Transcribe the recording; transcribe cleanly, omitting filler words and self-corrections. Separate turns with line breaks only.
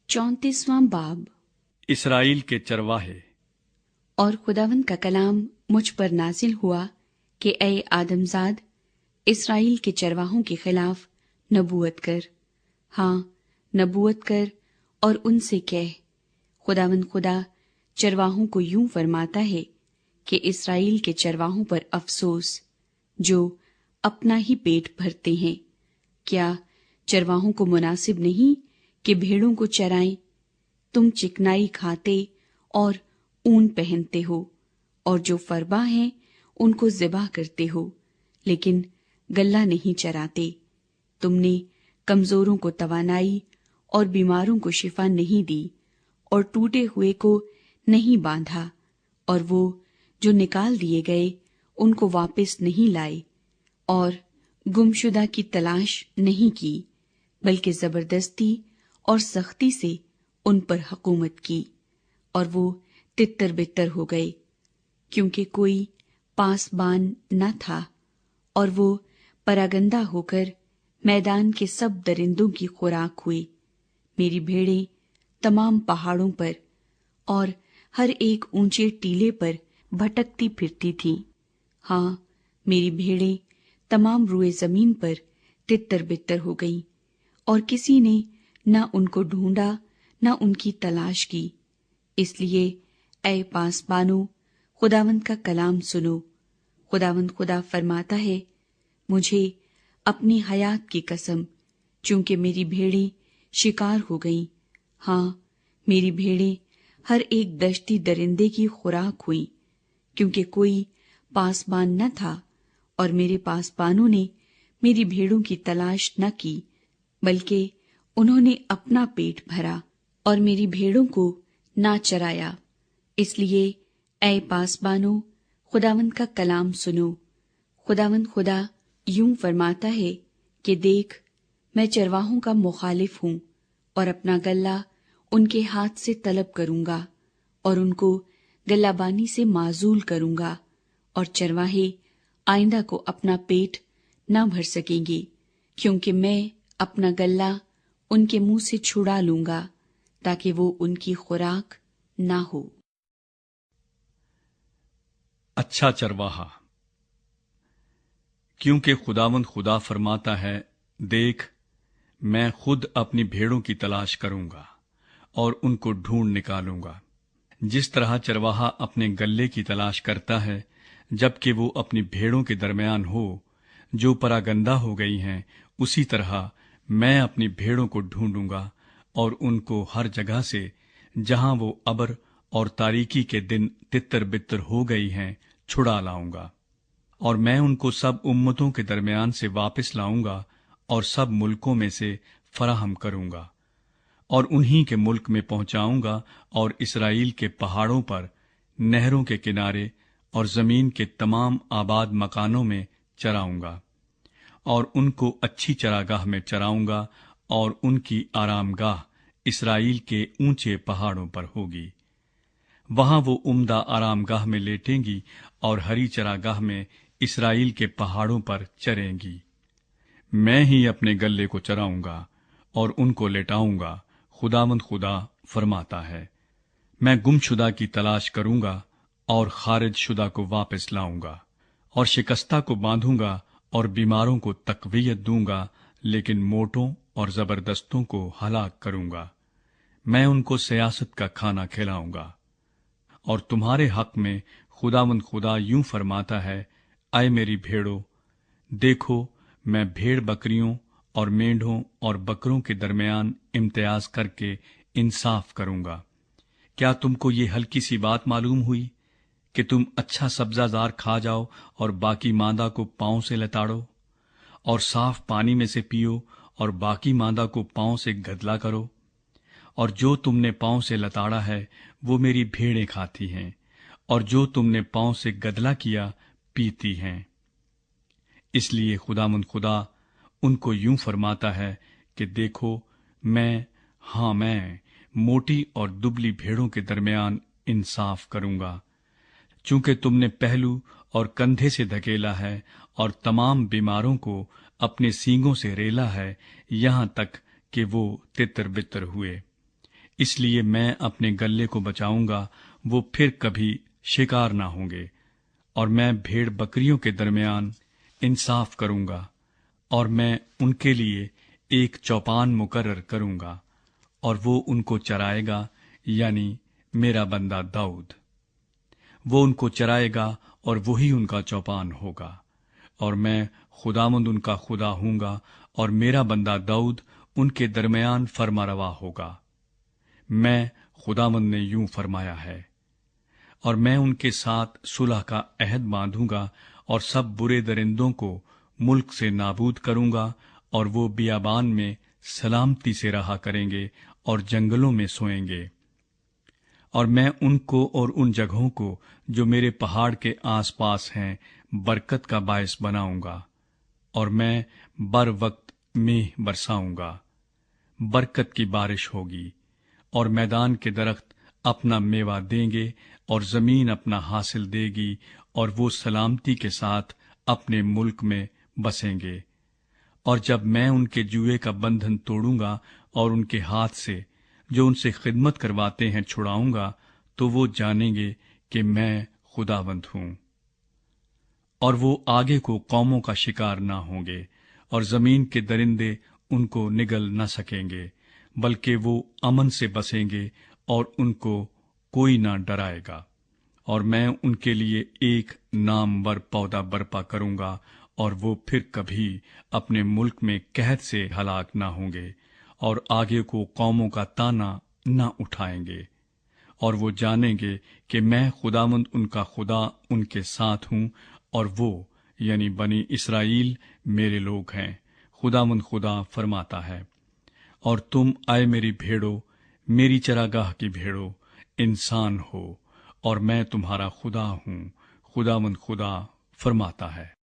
34वां बाब।
इसराइल के चरवाहे।
और खुदावंद का कलाम मुझ पर नाजिल हुआ कि ऐ आदमजाद, इसराइल के चरवाहों के खिलाफ नबूवत कर, हाँ नबूवत कर और उनसे कह, खुदावंद खुदा चरवाहों को यूं फरमाता है कि इसराइल के चरवाहों पर अफसोस जो अपना ही पेट भरते हैं। क्या चरवाहों को मुनासिब नहीं कि भेड़ों को चराएं? तुम चिकनाई खाते और ऊन पहनते हो, और जो फरबा हैं उनको ज़िबा करते हो, लेकिन गल्ला नहीं चराते। तुमने कमजोरों को तवानाई और बीमारों को शिफा नहीं दी, और टूटे हुए को नहीं बांधा, और वो जो निकाल दिए गए उनको वापस नहीं लाए, और गुमशुदा की तलाश नहीं की, बल्कि जबरदस्ती और सख्ती से उन पर हुकूमत की, और वो तितर बितर हो गए, क्योंकि कोई पासबान न था, और वो परागंदा होकर मैदान के सब दरिंदों की खुराक हुए। मेरी भेड़ें तमाम पहाड़ों पर और हर एक ऊंचे टीले पर भटकती फिरती थीं। हाँ, मेरी भेड़ें तमाम रुए जमीन पर तितर बितर हो गईं, और किसी ने न उनको ढूंढा न उनकी तलाश की। इसलिए ऐ पासबानो, खुदावंद का कलाम सुनो। खुदावंद खुदा फरमाता है, मुझे अपनी हयात की कसम, चूंकि मेरी भेड़ें शिकार हो गईं, हाँ मेरी भेड़ें हर एक दश्ती दरिंदे की खुराक हुई, क्योंकि कोई पासबान न था, और मेरे पासबानों ने मेरी भेड़ों की तलाश न की, बल्कि उन्होंने अपना पेट भरा और मेरी भेड़ों को ना चराया। इसलिए ऐ पासबानो, खुदावंद का कलाम सुनो। खुदावंद खुदा यूं फरमाता है कि देख, मैं चरवाहों का मुखालिफ हूँ, और अपना गल्ला उनके हाथ से तलब करूंगा, और उनको गल्लाबानी से माजूल करूंगा, और चरवाहे आइंदा को अपना पेट न भर सकेंगे, क्योंकि मैं अपना गल्ला उनके मुंह से छुड़ा लूंगा, ताकि वो उनकी खुराक ना हो।
अच्छा चरवाहा। क्योंकि खुदावंद खुदा फरमाता है, देख, मैं खुद अपनी भेड़ों की तलाश करूंगा और उनको ढूंढ निकालूंगा। जिस तरह चरवाहा अपने गल्ले की तलाश करता है जबकि वो अपनी भेड़ों के दरमियान हो जो परागंदा हो गई हैं, उसी तरह मैं अपनी भेड़ों को ढूंढूंगा और उनको हर जगह से जहां वो अबर और तारीकी के दिन तितर बितर हो गई हैं छुड़ा लाऊंगा, और मैं उनको सब उम्मतों के दरमियान से वापस लाऊंगा और सब मुल्कों में से फराहम करूंगा, और उन्हीं के मुल्क में पहुंचाऊंगा, और इसराइल के पहाड़ों पर, नहरों के किनारे और जमीन के तमाम आबाद मकानों में चराऊंगा, और उनको अच्छी चरागाह में चराऊंगा, और उनकी आरामगाह इसराइल के ऊंचे पहाड़ों पर होगी। वहां वो उम्दा आरामगाह में लेटेंगी और हरी चरागाह में इसराइल के पहाड़ों पर चरेंगी। मैं ही अपने गल्ले को चराऊंगा और उनको लेटाऊंगा, खुदावंद खुदा फरमाता है। मैं गुमशुदा की तलाश करूंगा और खारिज शुदा को वापस लाऊंगा, और शिकस्ता को बांधूंगा और बीमारों को तकवीयत दूंगा, लेकिन मोटों और जबरदस्तों को हलाक करूंगा। मैं उनको सियासत का खाना खिलाऊंगा। और तुम्हारे हक में खुदावंद खुदा यूं फरमाता है, ऐ मेरी भेड़ो, देखो, मैं भेड़ बकरियों और मेंढों और बकरों के दरमियान इम्तियाज करके इंसाफ करूंगा। क्या तुमको ये हल्की सी बात मालूम हुई कि तुम अच्छा सब्जादार खा जाओ और बाकी मादा को पांव से लताड़ो, और साफ पानी में से पियो और बाकी मादा को पांव से गदला करो? और जो तुमने पांव से लताड़ा है वो मेरी भेड़ें खाती हैं, और जो तुमने पांव से गदला किया पीती हैं। इसलिए खुदावंद खुदा उनको यूं फरमाता है कि देखो, मैं मोटी और दुबली भेड़ों के दरमियान इंसाफ करूंगा, चूंकि तुमने पहलू और कंधे से धकेला है और तमाम बीमारों को अपने सींगों से रेला है, यहां तक कि वो तितर बितर हुए। اس لیے میں اپنے گلے کو بچاؤں گا، وہ پھر کبھی شکار نہ ہوں گے، اور میں بھیڑ بکریوں کے درمیان انصاف کروں گا، اور میں ان کے لیے ایک چوپان مقرر کروں گا، اور وہ ان کو چرائے گا، یعنی میرا بندہ داؤد۔ وہ ان کو چرائے گا اور وہی ان کا چوپان ہوگا، اور میں خداوند ان کا خدا ہوں گا، اور میرا بندہ داؤد ان کے درمیان فرما روا ہوگا۔ میں خداوند نے یوں فرمایا ہے، اور میں ان کے ساتھ صلح کا عہد باندھوں گا، اور سب برے درندوں کو ملک سے نابود کروں گا، اور وہ بیابان میں سلامتی سے رہا کریں گے اور جنگلوں میں سوئیں گے۔ اور میں ان کو اور ان جگہوں کو جو میرے پہاڑ کے آس پاس ہیں برکت کا باعث بناؤں گا، اور میں بر وقت میہ برساؤں گا، برکت کی بارش ہوگی، اور میدان کے درخت اپنا میوہ دیں گے، اور زمین اپنا حاصل دے گی، اور وہ سلامتی کے ساتھ اپنے ملک میں بسیں گے۔ اور جب میں ان کے جوئے کا بندھن توڑوں گا اور ان کے ہاتھ سے جو ان سے خدمت کرواتے ہیں چھڑاؤں گا، تو وہ جانیں گے کہ میں خداوند ہوں۔ اور وہ آگے کو قوموں کا شکار نہ ہوں گے، اور زمین کے درندے ان کو نگل نہ سکیں گے، بلکہ وہ امن سے بسیں گے اور ان کو کوئی نہ ڈرائے گا۔ اور میں ان کے لیے ایک نامور پودا برپا کروں گا، اور وہ پھر کبھی اپنے ملک میں قحط سے ہلاک نہ ہوں گے، اور آگے کو قوموں کا تانا نہ اٹھائیں گے۔ اور وہ جانیں گے کہ میں خداوند ان کا خدا ان کے ساتھ ہوں، اور وہ یعنی بنی اسرائیل میرے لوگ ہیں، خداوند خدا فرماتا ہے۔ اور تم آئے میری بھیڑو، میری چراگاہ کی بھیڑو، انسان ہو، اور میں تمہارا خدا ہوں، خداوند خدا فرماتا ہے۔